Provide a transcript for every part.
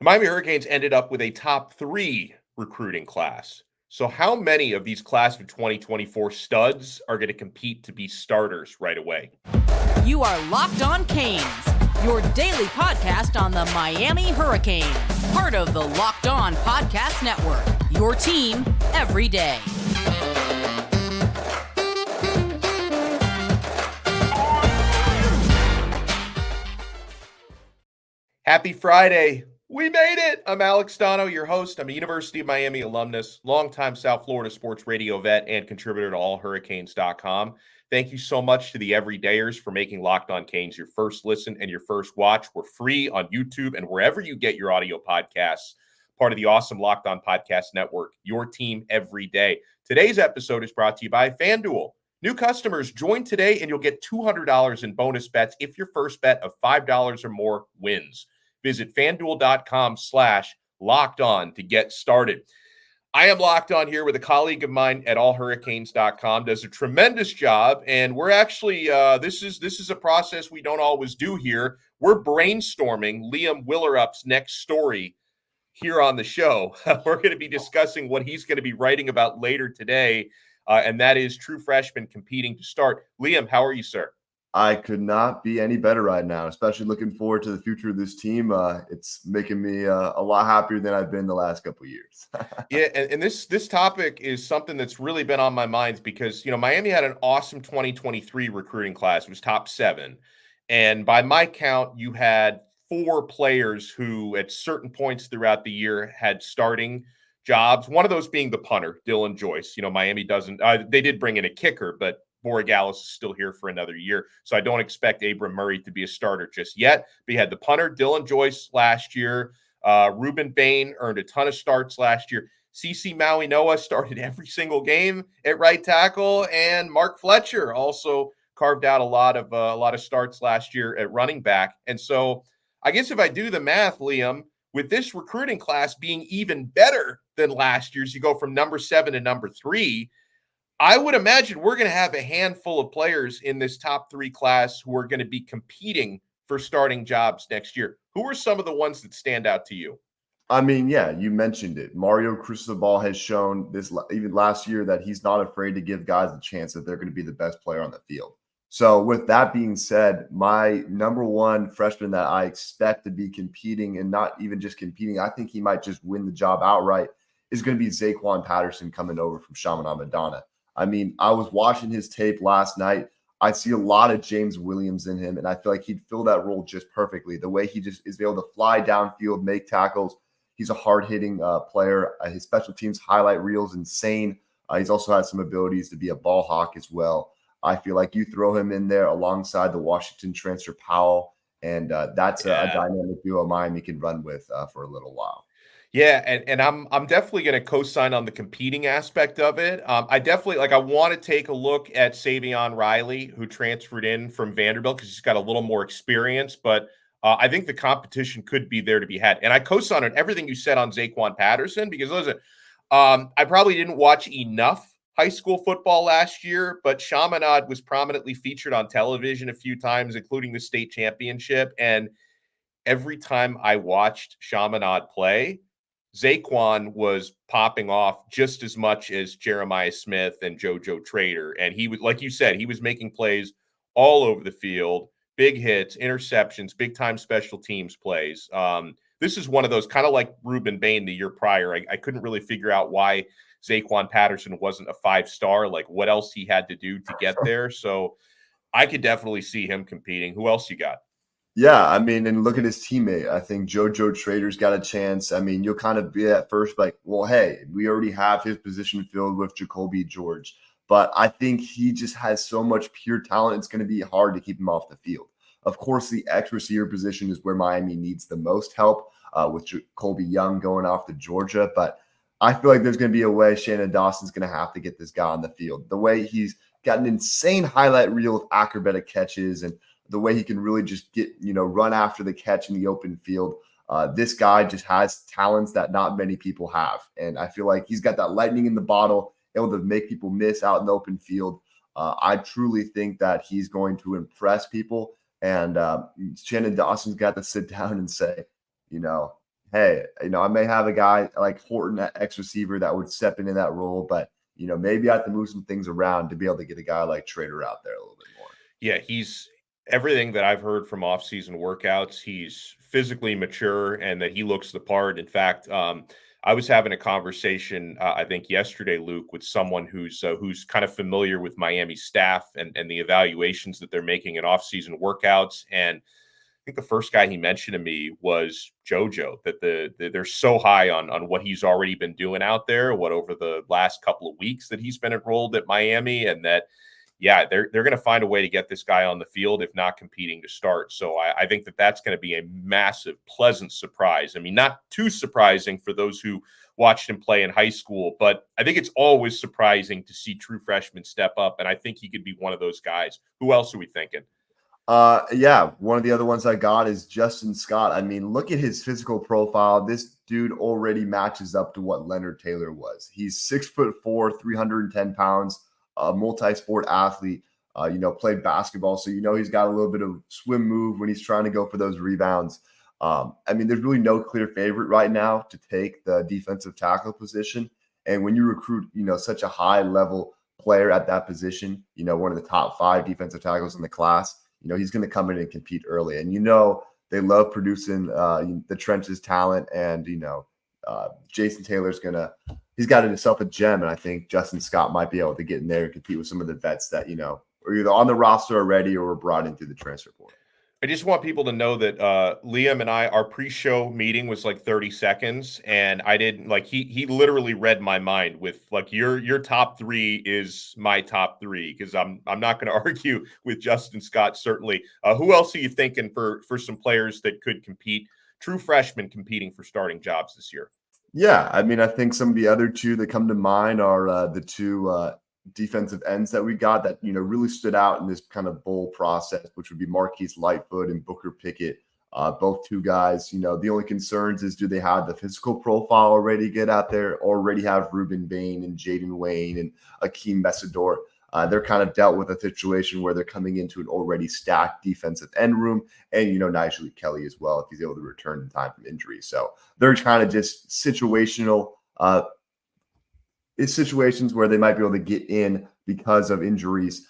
Miami Hurricanes ended up with a top 3 recruiting class. So how many of these class of 2024 studs are going to compete to be starters right away? You are Locked On Canes, your daily podcast on the Miami Hurricanes, part of the Locked On Podcast Network, your team every day. Happy Friday. We made it. I'm Alex Donno, your host. I'm a University of Miami alumnus, longtime South Florida sports radio vet, and contributor to allhurricanes.com. Thank you so much to the everydayers for making Locked On Canes your first listen and your first watch. We're free on YouTube and wherever you get your audio podcasts, part of the awesome Locked On Podcast Network, your team every day. Today's episode is brought to you by FanDuel. New customers, join today and you'll get $200 in bonus bets if your first bet of $5 or more wins. Visit FanDuel.com/LockedOn to get started. I am locked on here with a colleague of mine at allhurricanes.com, does a tremendous job. And we're actually, this is a process we don't always do here. We're brainstorming Liam Willerup's next story here on the show. We're going to be discussing what he's going to be writing about later today. And that is true freshmen competing to start. Liam, how are you, sir? I could not be any better right now, especially looking forward to the future of this team. It's making me a lot happier than I've been the last couple of years. Yeah, and this topic is something that's really been on my mind because, Miami had an awesome 2023 recruiting class. It was top 7. And by my count, you had 4 players who at certain points throughout the year had starting jobs. One of those being the punter, Dylan Joyce. Miami doesn't they did bring in a kicker, but Borregales is still here for another year. So I don't expect Abram Murray to be a starter just yet. But you had the punter, Dylan Joyce, last year. Rueben Bain earned a ton of starts last year. Mauigoa started every single game at right tackle. And Mark Fletcher also carved out a lot of starts last year at running back. And so I guess if I do the math, Liam, with this recruiting class being even better than last year's, you go from number 7 to number 3, I would imagine we're going to have a handful of players in this top 3 class who are going to be competing for starting jobs next year. Who are some of the ones that stand out to you? I mean, yeah, you mentioned it. Mario Cristobal has shown this even last year that he's not afraid to give guys a chance that they're going to be the best player on the field. So with that being said, my number 1 freshman that I expect to be competing, and not even just competing, I think he might just win the job outright, is going to be Zaquan Patterson coming over from Chaminade-Madonna. I mean, I was watching his tape last night. I see a lot of James Williams in him, and I feel like he'd fill that role just perfectly. The way he just is able to fly downfield, make tackles. He's a hard-hitting player. His special teams highlight reel is insane. He's also had some abilities to be a ball hawk as well. I feel like you throw him in there alongside the Washington transfer Powell, and that's a dynamic duo Miami can run with for a little while. Yeah, and I'm definitely going to co-sign on the competing aspect of it. I want to take a look at Savion Riley, who transferred in from Vanderbilt because he's got a little more experience, but I think the competition could be there to be had. And I co-sign on everything you said on Zaquan Patterson because, listen, I probably didn't watch enough high school football last year, but Chaminade was prominently featured on television a few times, including the state championship. And every time I watched Chaminade play, Zaquan was popping off just as much as Jeremiah Smith and Joshisa Trader. And he was, like you said, he was making plays all over the field, big hits, interceptions, big-time special teams plays. This is one of those kind of like Rueben Bain the year prior. I couldn't really figure out why Zaquan Patterson wasn't a 5-star, like what else he had to do to get there. So I could definitely see him competing. Who else you got? Yeah, I mean, and look at his teammate. I think Joshisa Trader's got a chance. I mean, you'll kind of be at first like, well, hey, we already have his position filled with Jacoby George. But I think he just has so much pure talent, it's going to be hard to keep him off the field. Of course, the X receiver position is where Miami needs the most help with Colby Young going off to Georgia. But I feel like there's going to be a way Shannon Dawson's going to have to get this guy on the field. The way he's got an insane highlight reel of acrobatic catches and the way he can really just get, run after the catch in the open field. This guy just has talents that not many people have. And I feel like he's got that lightning in the bottle, able to make people miss out in the open field. I truly think that he's going to impress people. And Shannon Dawson's got to sit down and say, hey, I may have a guy like Horton at X receiver that would step into that role, but maybe I have to move some things around to be able to get a guy like Trader out there a little bit more. Yeah, he's everything that I've heard from off-season workouts. He's physically mature and that he looks the part. In fact, I was having a conversation, I think yesterday, Luke, with someone who's kind of familiar with Miami staff and the evaluations that they're making in off-season workouts. And I think the first guy he mentioned to me was JoJo, that they're so high on what he's already been doing out there, what over the last couple of weeks that he's been enrolled at Miami, and that yeah, they're going to find a way to get this guy on the field, if not competing to start. So I think that's going to be a massive, pleasant surprise. I mean, not too surprising for those who watched him play in high school, but I think it's always surprising to see true freshmen step up, and I think he could be one of those guys. Who else are we thinking? Yeah, one of the other ones I got is Justin Scott. I mean, look at his physical profile. This dude already matches up to what Leonard Taylor was. He's 6'4", 310 pounds, a multi-sport athlete, played basketball. So, he's got a little bit of swim move when he's trying to go for those rebounds. I mean, there's really no clear favorite right now to take the defensive tackle position. And when you recruit, such a high level player at that position, one of the top 5 defensive tackles in the class, he's going to come in and compete early. And, they love producing the trenches talent. And, Jason Taylor's he's got himself a gem. And I think Justin Scott might be able to get in there and compete with some of the vets that, are either on the roster already or were brought in through the transfer portal. I just want people to know that Liam and our pre-show meeting was like 30 seconds, and I didn't he literally read my mind with like your top 3 is my top 3, because I'm not going to argue with Justin Scott certainly. Who else are you thinking for some players that could compete? True freshmen competing for starting jobs this year. Yeah, I mean, I think some of the other 2 that come to mind are the 2 defensive ends that we got that, really stood out in this kind of bowl process, which would be Marquise Lightfoot and Booker Pickett. Both 2 guys, the only concerns is, do they have the physical profile already get out there, already have Rueben Bain and Jaden Wayne and Akeem Messidor. They're kind of dealt with a situation where they're coming into an already stacked defensive end room, and, Nigel Kelly as well, if he's able to return in time from injury. So they're kind of just situational it's situations where they might be able to get in because of injuries,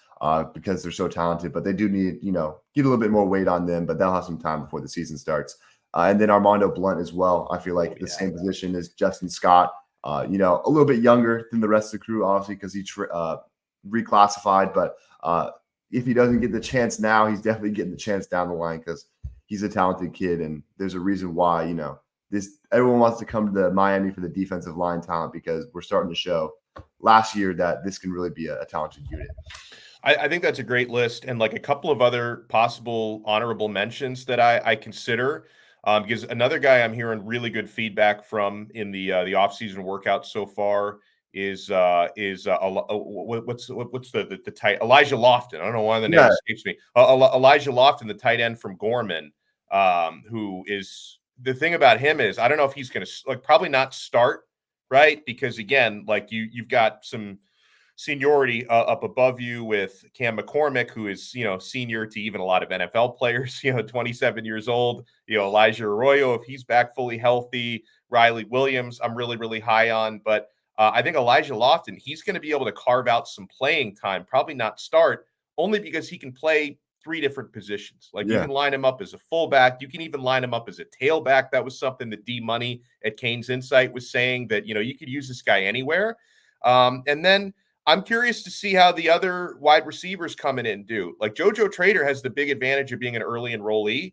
because they're so talented, but they do need, get a little bit more weight on them, but they'll have some time before the season starts. And then Armando Blunt as well. I feel like the same position as Justin Scott, a little bit younger than the rest of the crew, obviously, because he reclassified. But if he doesn't get the chance now, he's definitely getting the chance down the line, because he's a talented kid. And there's a reason why, everyone wants to come to the Miami for the defensive line talent, because we're starting to show last year that this can really be a talented unit. I think that's a great list, and like a couple of other possible honorable mentions that I consider, because another guy I'm hearing really good feedback from in the offseason workout so far is what's the tight Elijah Lofton. I don't know why the name escapes me. Elijah Lofton, the tight end from Gorman, who is. The thing about him is, I don't know if he's going to probably not start, right? Because again, like you've got some seniority up above you with Cam McCormick, who is, senior to even a lot of NFL players, 27 years old, Elijah Arroyo, if he's back fully healthy, Riley Williams, I'm really, really high on, but I think Elijah Lofton, he's going to be able to carve out some playing time, probably not start, only because he can play 3 different positions. You can line him up as a fullback. You can even line him up as a tailback. That was something that D Money at Kane's Insight was saying, that, you could use this guy anywhere. And then I'm curious to see how the other wide receivers coming in do. Like Joshisa Trader has the big advantage of being an early enrollee.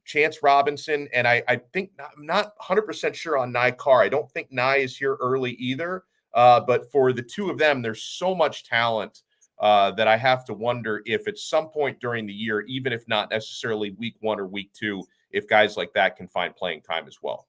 Chance Robinson, and I think I'm not 100% sure on Nye Carr. I don't think Nye is here early either. But for the 2 of them, there's so much talent that I have to wonder if at some point during the year, even if not necessarily week 1 or week 2, if guys like that can find playing time as well.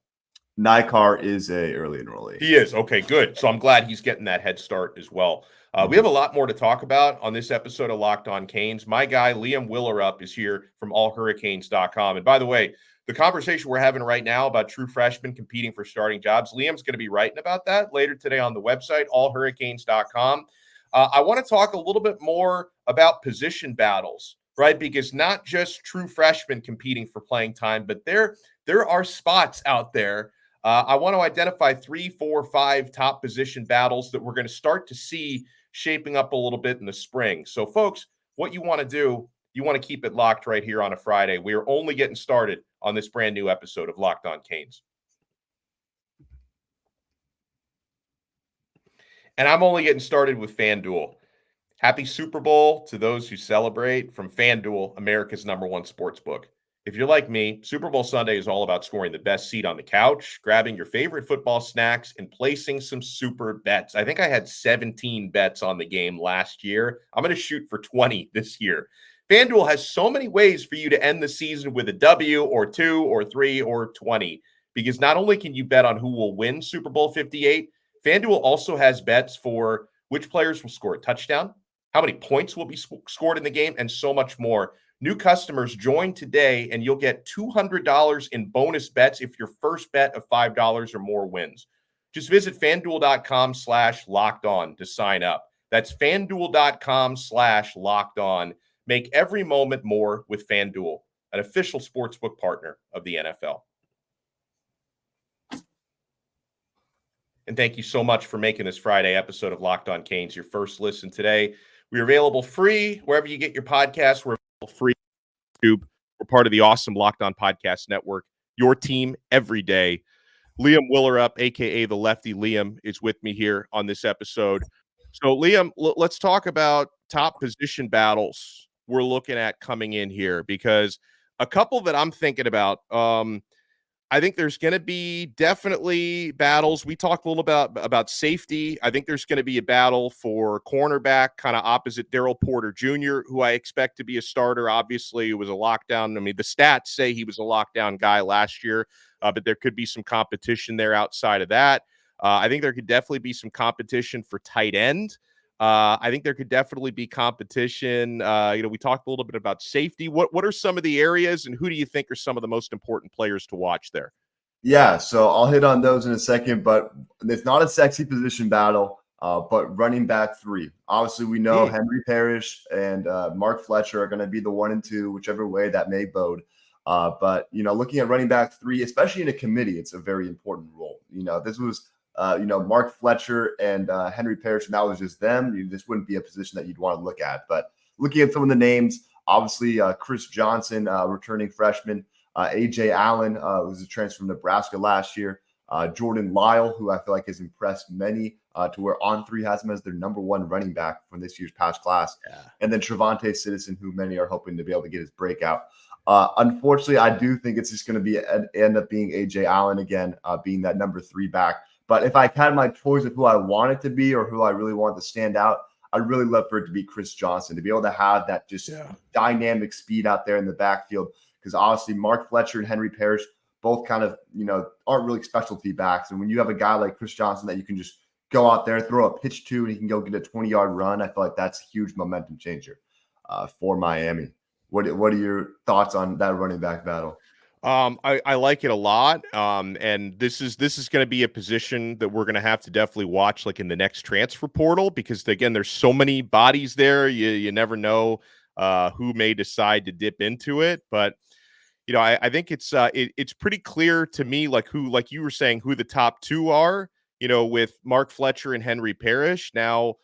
Nikar is a early enrollee. He is. Okay, good. So I'm glad he's getting that head start as well. We have a lot more to talk about on this episode of Locked On Canes. My guy, Liam Willerup, is here from allhurricanes.com. And by the way, the conversation we're having right now about true freshmen competing for starting jobs, Liam's going to be writing about that later today on the website, allhurricanes.com. I want to talk a little bit more about position battles, right? Because not just true freshmen competing for playing time, but there there are spots out there. I want to identify 3, 4, 5 top position battles that we're going to start to see shaping up a little bit in the spring. So, folks, what you want to do, you want to keep it locked right here on a Friday. We are only getting started on this brand new episode of Locked On Canes. And I'm only getting started with FanDuel. Happy Super Bowl to those who celebrate from FanDuel, America's #1 sportsbook. If you're like me, Super Bowl Sunday is all about scoring the best seat on the couch, grabbing your favorite football snacks, and placing some super bets. I think I had 17 bets on the game last year. I'm going to shoot for 20 this year. FanDuel has so many ways for you to end the season with a W or 2 or 3 or 20, because not only can you bet on who will win Super Bowl 58, FanDuel also has bets for which players will score a touchdown, how many points will be scored in the game, and so much more. New customers join today, and you'll get $200 in bonus bets if your first bet of $5 or more wins. Just visit FanDuel.com/lockedon to sign up. That's FanDuel.com/lockedon. Make every moment more with FanDuel, an official sportsbook partner of the NFL. And thank you so much for making this Friday episode of Locked On Canes your first listen today. We're available free wherever you get your podcasts. We're available free on YouTube. We're part of the awesome Locked On Podcast Network, your team every day. Liam Willerup, a.k.a. the Lefty Liam, is with me here on this episode. So, Liam, let's talk about top position battles we're looking at coming in here, because a couple that I'm thinking about, I think there's going to be definitely battles. We talked a little about safety. I think there's going to be a battle for cornerback, kind of opposite Daryl Porter Jr., who I expect to be a starter. Obviously, it was a lockdown. I mean, the stats say he was a lockdown guy last year, but there could be some competition there outside of that. I think there could definitely be some competition for tight end. I think there could definitely be competition. We talked a little bit about safety. What are some of the areas, and who do you think are some of the most important players to watch there? Yeah, so I'll hit on those in a second, but it's not a sexy position battle, but running back 3. Obviously, we know Henry Parrish and Mark Fletcher are going to be the 1 and 2, whichever way that may bode. But, looking at running back 3, especially in a committee, it's a very important role. This was Mark Fletcher and Henry Parrish, and that was just them. This wouldn't be a position that you'd want to look at. But looking at some of the names, obviously Chris Johnson, returning freshman, A.J. Allen, was a transfer from Nebraska last year, Jordan Lyle, who I feel like has impressed many to where On3 has him as their #1 running back from this year's past class. Yeah. And then Trevante Citizen, who many are hoping to be able to get his breakout. Unfortunately, I do think it's just going to be end up being A.J. Allen again, being that #3 back. But if I had my choice of who I want it to be or who I really want to stand out, I'd really love for it to be Chris Johnson, to be able to have that just dynamic speed out there in the backfield. Because obviously Mark Fletcher and Henry Parrish both kind of, aren't really specialty backs. And when you have a guy like Chris Johnson that you can just go out there, throw a pitch to, and he can go get a 20-yard run, I feel like that's a huge momentum changer for Miami. What are your thoughts on that running back battle? I like it a lot. And this is going to be a position that we're going to have to definitely watch, like in the next transfer portal, because again, there's so many bodies there. You never know who may decide to dip into it. But I think it's pretty clear to me, like you were saying, who the top 2 are. With Mark Fletcher and Henry Parrish. Now,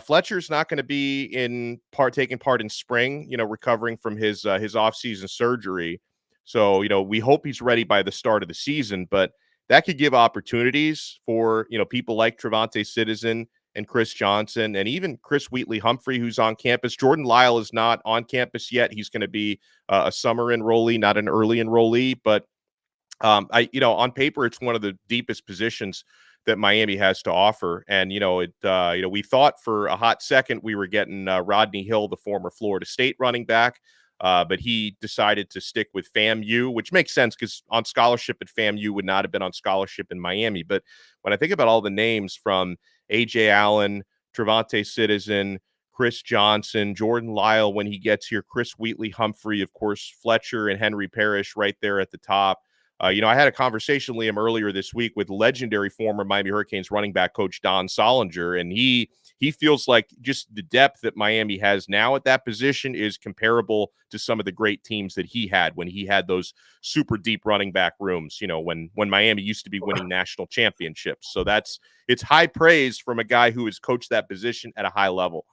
Fletcher's not going to be taking part in spring. Recovering from his offseason surgery. So, we hope he's ready by the start of the season, but that could give opportunities for, people like Trevante Citizen and Chris Johnson and even Chris Wheatley-Humphrey, who's on campus. Jordan Lyle is not on campus yet. He's going to be a summer enrollee, not an early enrollee, but on paper, it's one of the deepest positions that Miami has to offer. And, we thought for a hot second we were getting Rodney Hill, the former Florida State running back. But he decided to stick with FAMU, which makes sense because on scholarship at FAMU would not have been on scholarship in Miami. But when I think about all the names from A.J. Allen, Trevante Citizen, Chris Johnson, Jordan Lyle when he gets here, Chris Wheatley-Humphrey, of course, Fletcher and Henry Parrish right there at the top. I had a conversation, Liam, earlier this week with legendary former Miami Hurricanes running back coach Don Solinger, and he he feels like just the depth that Miami has now at that position is comparable to some of the great teams that he had when he had those super deep running back rooms, when Miami used to be winning national championships. So it's high praise from a guy who has coached that position at a high level.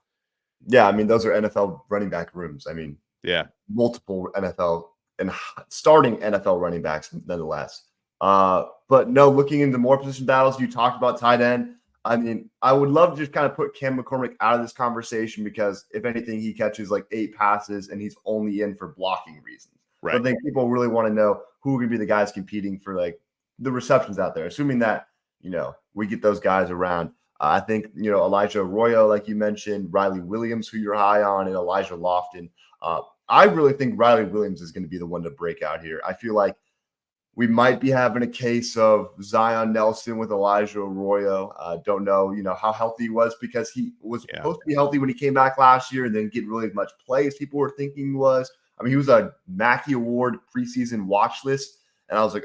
Yeah, I mean, those are NFL running back rooms. I mean, yeah, multiple NFL and starting NFL running backs nonetheless. But no, looking into more position battles, you talked about tight end. I mean, I would love to just kind of put Cam McCormick out of this conversation because if anything, he catches like 8 passes and he's only in for blocking reasons. right. So I think people really want to know who are going to be the guys competing for like the receptions out there, assuming that, we get those guys around. I think, Elijah Arroyo, like you mentioned, Riley Williams, who you're high on, and Elijah Lofton. I really think Riley Williams is going to be the one to break out here. I feel like we might be having a case of Zion Nelson with Elijah Arroyo. Don't know, how healthy he was because he was supposed to be healthy when he came back last year and then get really as much play as people were thinking he was. I mean, he was a Mackey Award preseason watch list. And I was like,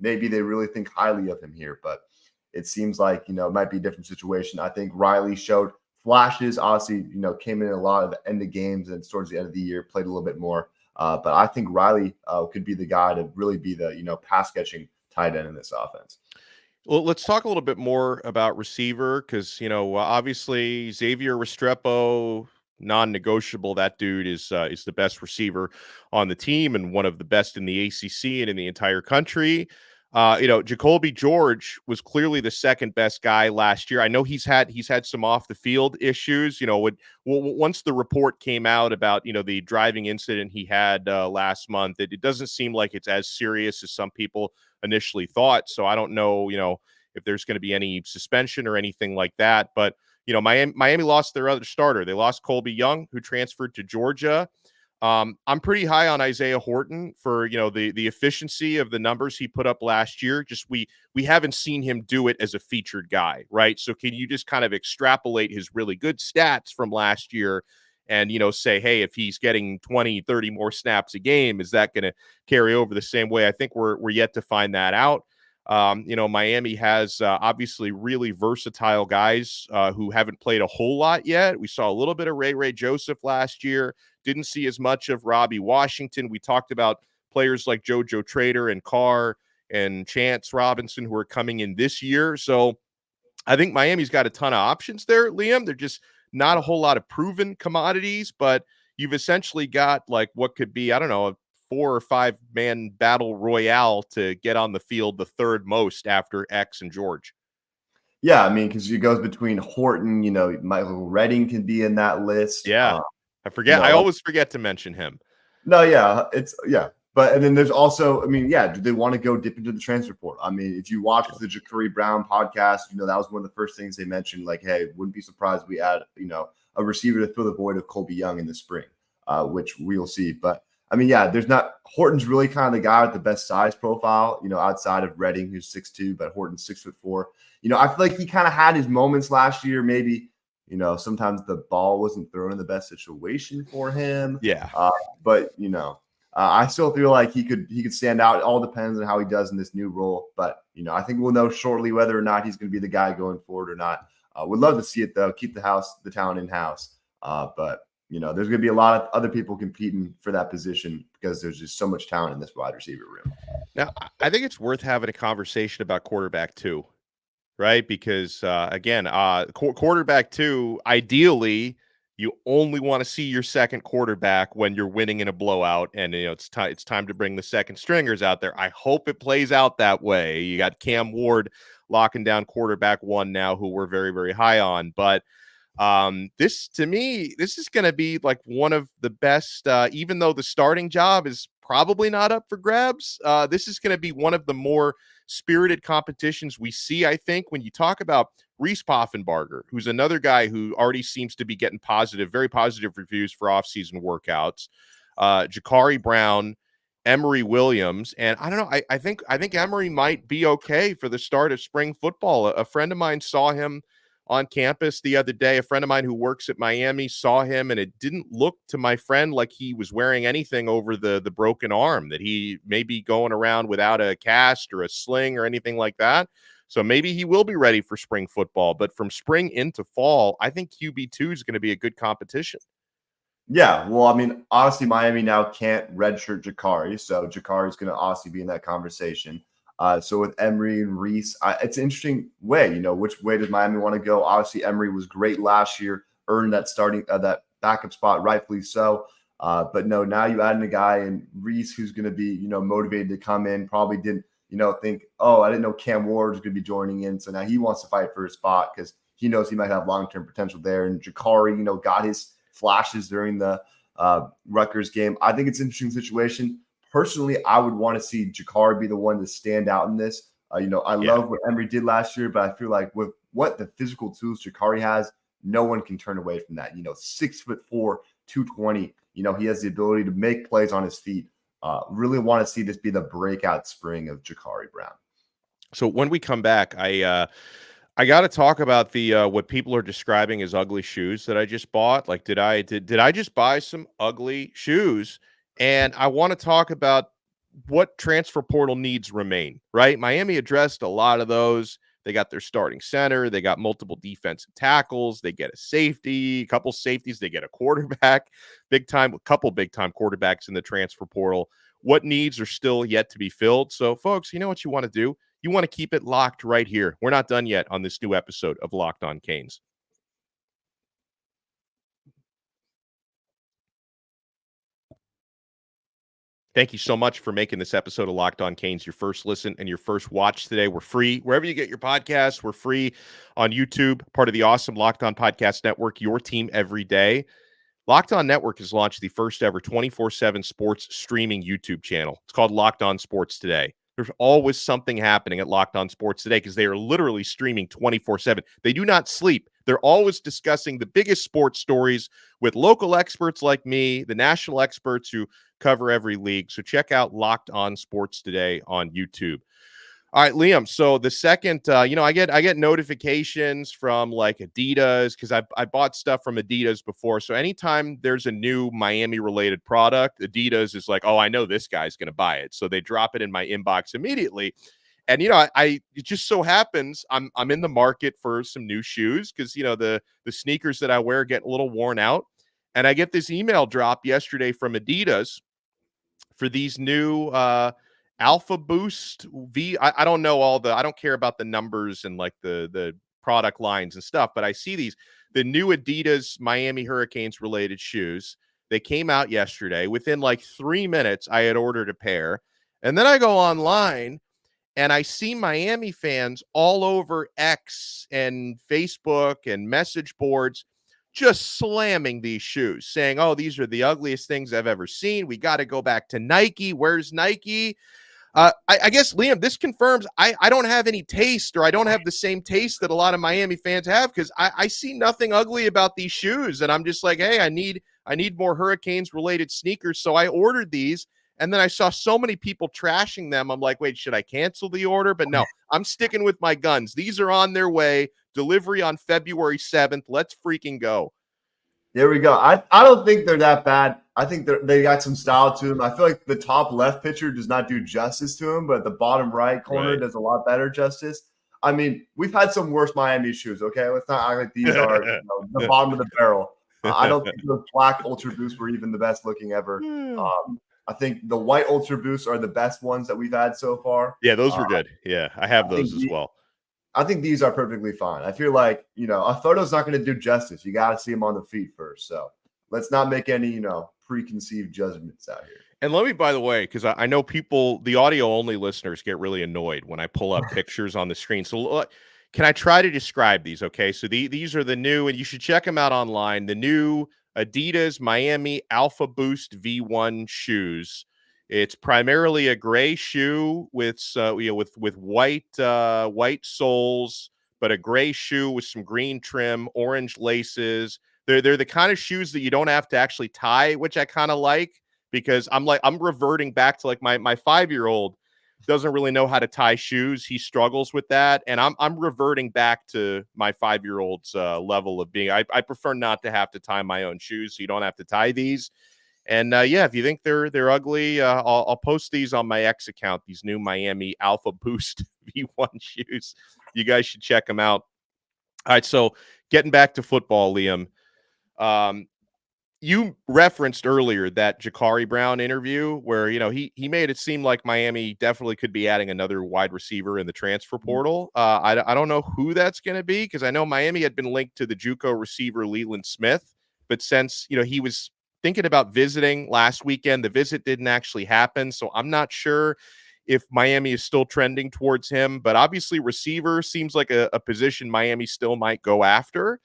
maybe they really think highly of him here. But it seems like, it might be a different situation. I think Riley showed flashes, obviously, came in a lot of end of games and towards the end of the year, played a little bit more. But I think Riley could be the guy to really be the, pass catching tight end in this offense. Well, let's talk a little bit more about receiver because, obviously Xavier Restrepo, non-negotiable. That dude is the best receiver on the team and one of the best in the ACC and in the entire country. Jacoby George was clearly the second best guy last year. I know he's had some off the field issues. Once the report came out about the driving incident he had last month, it doesn't seem like it's as serious as some people initially thought. So I don't know, if there's going to be any suspension or anything like that. But Miami lost their other starter. They lost Colby Young, who transferred to Georgia. I'm pretty high on Isaiah Horton for, the efficiency of the numbers he put up last year. Just we haven't seen him do it as a featured guy, right? So can you just kind of extrapolate his really good stats from last year and, say, hey, if he's getting 20, 30 more snaps a game, is that going to carry over the same way? I think we're yet to find that out. Miami has obviously really versatile guys who haven't played a whole lot yet. We saw a little bit of Ray Joseph last year. Didn't see as much of Robbie Washington. We talked about players like Jojo Trader and Carr and Chance Robinson who are coming in this year. So I think Miami's got a ton of options there, Liam. They're just not a whole lot of proven commodities, but you've essentially got like what could be, I don't know, a 4 or 5 man battle royale to get on the field, the third most after X and George. Yeah, I mean, because it goes between Horton, Michael Redding can be in that list. Yeah. I forget. I always forget to mention him. No, yeah, But and then there's also, do they want to go dip into the transfer portal? I mean, if you watch the Ja'Cory Brown podcast, that was one of the first things they mentioned. Like, hey, wouldn't be surprised if we add, a receiver to fill the void of Colby Young in the spring, which we'll see. But Horton's really kind of the guy with the best size profile, outside of Redding, who's 6'2", but Horton's 6'4". I feel like he kind of had his moments last year, maybe. Sometimes the ball wasn't thrown in the best situation for him. Yeah. But I still feel like he could stand out. It all depends on how he does in this new role. But, I think we'll know shortly whether or not he's going to be the guy going forward or not. Would love to see it, though. Keep the talent in-house. But, there's going to be a lot of other people competing for that position because there's just so much talent in this wide receiver room. Now, I think it's worth having a conversation about quarterback too. Right? Because, quarterback 2, ideally, you only want to see your second quarterback when you're winning in a blowout. And, it's time to bring the second stringers out there. I hope it plays out that way. You got Cam Ward locking down quarterback 1 now, who we're very, very high on. But this is going to be like one of the best, even though the starting job is probably not up for grabs. This is going to be one of the more spirited competitions we see, I think, when you talk about Reese Poffenbarger, who's another guy who already seems to be getting very positive reviews for offseason workouts, Ja'Cory Brown, Emory Williams, and I don't know, I think Emory might be okay for the start of spring football. A friend of mine saw him on campus the other day. A friend of mine who works at Miami saw him, and it didn't look to my friend like he was wearing anything over the broken arm, that he may be going around without a cast or a sling or anything like that. So maybe he will be ready for spring football. But from spring into fall, I think QB2 is going to be a good competition. Yeah, well, I mean, obviously Miami now can't redshirt Jakari, so Jakari is going to obviously be in that conversation. So with Emery and Reese, it's an interesting way. Which way does Miami want to go? Obviously, Emery was great last year, earned that that backup spot, rightfully so. But no, now you add in a guy in Reese who's going to be motivated to come in. Probably didn't think, oh, I didn't know Cam Ward was going to be joining in, so now he wants to fight for a spot because he knows he might have long-term potential there. And Jakari, got his flashes during the Rutgers game. I think it's an interesting situation. Personally, I would want to see Jakari be the one to stand out in this. I love what Emery did last year, but I feel like with what the physical tools Jakari has, no one can turn away from that. 6'4", 220. He has the ability to make plays on his feet. Really want to see this be the breakout spring of Jakari Brown. So when we come back, I got to talk about the what people are describing as ugly shoes that I just bought. Like, did I just buy some ugly shoes? And I want to talk about what transfer portal needs remain, right? Miami addressed a lot of those. They got their starting center. They got multiple defensive tackles. They get a safety, a couple safeties. They get a quarterback, a couple big-time quarterbacks in the transfer portal. What needs are still yet to be filled? So, folks, you know what you want to do? You want to keep it locked right here. We're not done yet on this new episode of Locked On Canes. Thank you so much for making this episode of Locked On Canes your first listen and your first watch today. We're free wherever you get your podcasts. We're free on YouTube, part of the awesome Locked On Podcast Network, your team every day. Locked On Network has launched the first ever 24/7 sports streaming YouTube channel. It's called Locked On Sports Today. There's always something happening at Locked On Sports Today because they are literally streaming 24/7. They do not sleep. They're always discussing the biggest sports stories with local experts like me, the national experts who cover every league. So check out Locked On Sports Today on YouTube. All right, Liam. So the second, I get notifications from like Adidas because I bought stuff from Adidas before. So anytime there's a new Miami related product, Adidas is like, oh, I know this guy's going to buy it. So they drop it in my inbox immediately. And it just so happens I'm in the market for some new shoes because the sneakers that I wear get a little worn out. And I get this email drop yesterday from Adidas for these new Alpha Boost V. I don't know I don't care about the numbers and like the product lines and stuff, but I see the new Adidas Miami Hurricanes related shoes. They came out yesterday. Within like 3 minutes, I had ordered a pair. And then I go online and I see Miami fans all over X and Facebook and message boards just slamming these shoes, saying, oh, these are the ugliest things I've ever seen. We got to go back to Nike. Where's Nike? I guess, Liam, this confirms I don't have any taste, or I don't have the same taste that a lot of Miami fans have, because I see nothing ugly about these shoes. And I'm just like, hey, I need more Hurricanes-related sneakers. So I ordered these, and then I saw so many people trashing them. I'm like, wait, should I cancel the order? But no, I'm sticking with my guns. These are on their way. Delivery on February 7th. Let's freaking go. There we go. I don't think they're that bad. I think they got some style to them. I feel like the top left picture does not do justice to them, but the bottom right corner does a lot better justice. I mean, we've had some worse Miami shoes, okay? Let's not act like these are the bottom of the barrel. I don't think the black Ultra Boosts were even the best looking ever. I think the white Ultra Boosts are the best ones that we've had so far. Yeah, those were good. Yeah, I have those as well. I think these are perfectly fine. I feel like, a photo's not going to do justice. You got to see them on the feet first. So let's not make any, preconceived judgments out here. And let me, by the way, because I know the audio-only listeners get really annoyed when I pull up pictures on the screen. So can I try to describe these, okay? So these are the new, and you should check them out online, the new Adidas Miami Alpha Boost V1 shoes. It's primarily a gray shoe with white soles, but a gray shoe with some green trim, orange laces. They're the kind of shoes that you don't have to actually tie, which I kind of like, because I'm reverting back to like my 5-year-old doesn't really know how to tie shoes. He struggles with that, and I'm reverting back to my 5-year-old's level of being. I prefer not to have to tie my own shoes, so you don't have to tie these. And yeah, if you think they're ugly, I'll post these on my X account. These new Miami Alpha Boost V1 shoes. You guys should check them out. All right, so getting back to football, Liam. You referenced earlier that Ja'Carri Brown interview where, he made it seem like Miami definitely could be adding another wide receiver in the transfer portal. I don't know who that's going to be, because I know Miami had been linked to the JUCO receiver Leland Smith, but since, he was thinking about visiting last weekend, the visit didn't actually happen. So I'm not sure if Miami is still trending towards him, but obviously receiver seems like a position Miami still might go after.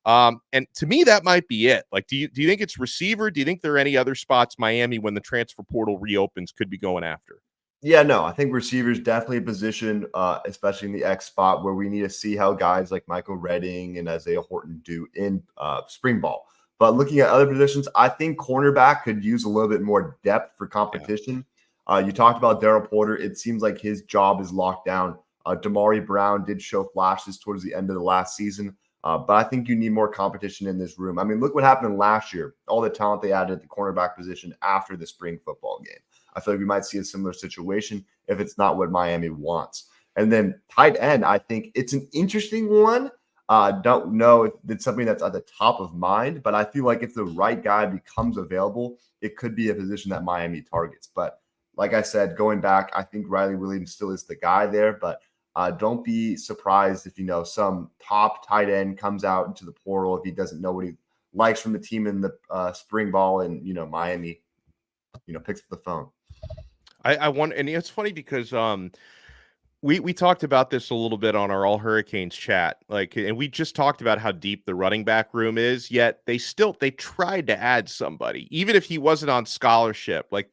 And to me, that might be it. Like, do you think it's receiver? Do you think there are any other spots Miami, when the transfer portal reopens, could be going after? Yeah, no, I think receiver is definitely a position, especially in the X spot, where we need to see how guys like Michael Redding and Isaiah Horton do in spring ball. But looking at other positions, I think cornerback could use a little bit more depth for competition. Yeah. You talked about Daryl Porter. It seems like his job is locked down. Damari Brown did show flashes towards the end of the last season. But I think you need more competition in this room. I mean, look what happened last year. All the talent they added at the cornerback position after the spring football game. I feel like we might see a similar situation if it's not what Miami wants. And then tight end, I think it's an interesting one. Don't know if it's something that's at the top of mind, but I feel like if the right guy becomes available, it could be a position that Miami targets. But like I said, going back, I think Riley Williams still is the guy there, but don't be surprised if, some top tight end comes out into the portal if he doesn't know what he likes from the team in the spring ball, and, Miami, picks up the phone. I want, and it's funny because we talked about this a little bit on our All Hurricanes chat, and we just talked about how deep the running back room is, yet they tried to add somebody, even if he wasn't on scholarship. Like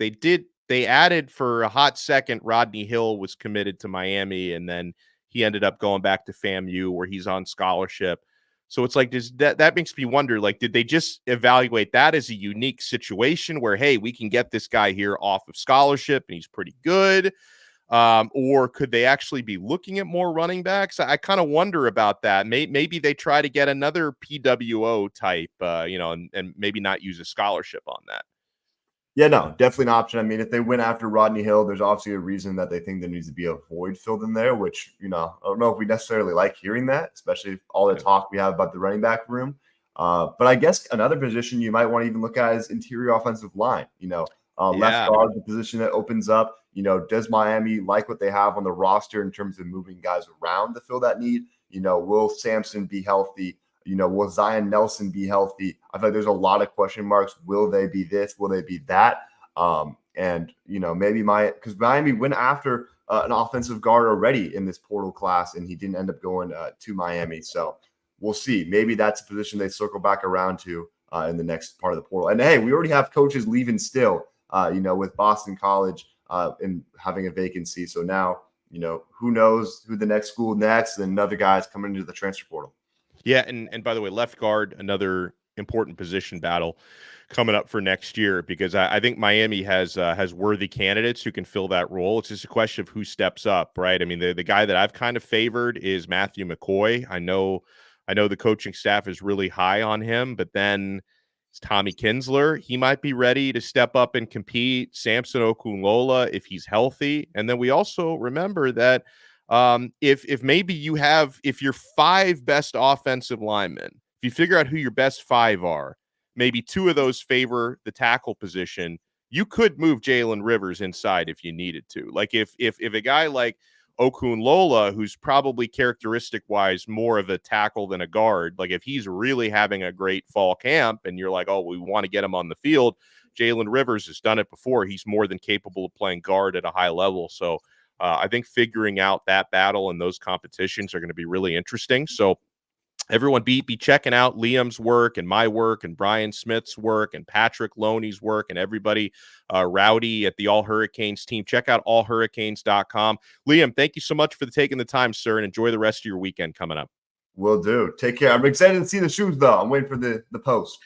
they added for a hot second, Rodney Hill was committed to Miami, and then he ended up going back to FAMU where he's on scholarship. So it's like, that makes me wonder, like, did they just evaluate that as a unique situation where, hey, we can get this guy here off of scholarship and he's pretty good? Or could they actually be looking at more running backs? I kind of wonder about that. Maybe they try to get another PWO type, and maybe not use a scholarship on that. Yeah, no, definitely an option. I mean, if they went after Rodney Hill, there's obviously a reason that they think there needs to be a void filled in there, which, I don't know if we necessarily like hearing that, especially all the talk we have about the running back room. But I guess another position you might want to even look at is interior offensive line. Left guard, the position that opens up. Does Miami like what they have on the roster in terms of moving guys around to fill that need? Will Sampson be healthy? Will Zion Nelson be healthy? I feel like there's a lot of question marks. Will they be this? Will they be that? And maybe because Miami went after an offensive guard already in this portal class, and he didn't end up going to Miami. So we'll see. Maybe that's a position they circle back around to in the next part of the portal. And hey, we already have coaches leaving still. With Boston College and having a vacancy. So now, who knows who the next school next, and another guy's coming into the transfer portal. Yeah, and by the way, left guard, another important position battle coming up for next year, because I think Miami has worthy candidates who can fill that role. It's just a question of who steps up, right? I mean, the guy that I've kind of favored is Matthew McCoy. I know the coaching staff is really high on him, but then Tommy Kinsler, he might be ready to step up and compete. Samson Okunlola, if he's healthy. And then we also remember that if your five best offensive linemen, if you figure out who your best five are, maybe two of those favor the tackle position, you could move Jalen Rivers inside if you needed to. Like if a guy like Okunlola, who's probably characteristic-wise more of a tackle than a guard, like if he's really having a great fall camp and you're like, oh, we want to get him on the field, Jalen Rivers has done it before. He's more than capable of playing guard at a high level. So I think figuring out that battle and those competitions are going to be really interesting. So everyone be checking out Liam's work and my work and Brian Smith's work and Patrick Loney's work and everybody rowdy at the All Hurricanes team. Check out allhurricanes.com. Liam, thank you so much for taking the time, sir, and enjoy the rest of your weekend coming up. Will do. Take care. I'm excited to see the shoes, though. I'm waiting for the post.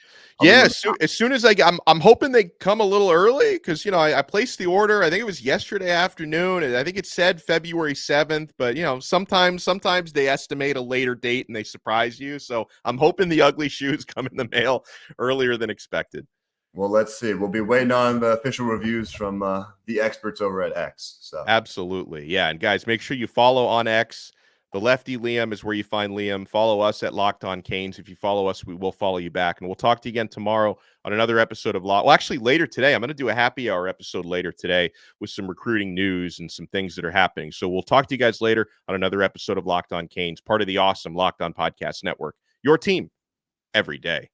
As soon as I'm hoping they come a little early, because I placed the order. I think it was yesterday afternoon, and I think it said February 7th. But sometimes they estimate a later date and they surprise you. So I'm hoping the ugly shoes come in the mail earlier than expected. Well, let's see. We'll be waiting on the official reviews from the experts over at X. So Absolutely. Yeah. And guys, make sure you follow on X. The Lefty Liam is where you find Liam. Follow us at Locked On Canes. If you follow us, we will follow you back. And we'll talk to you again tomorrow on another episode of Well, actually, later today. I'm going to do a happy hour episode later today with some recruiting news and some things that are happening. So we'll talk to you guys later on another episode of Locked On Canes, part of the awesome Locked On Podcast Network. Your team every day.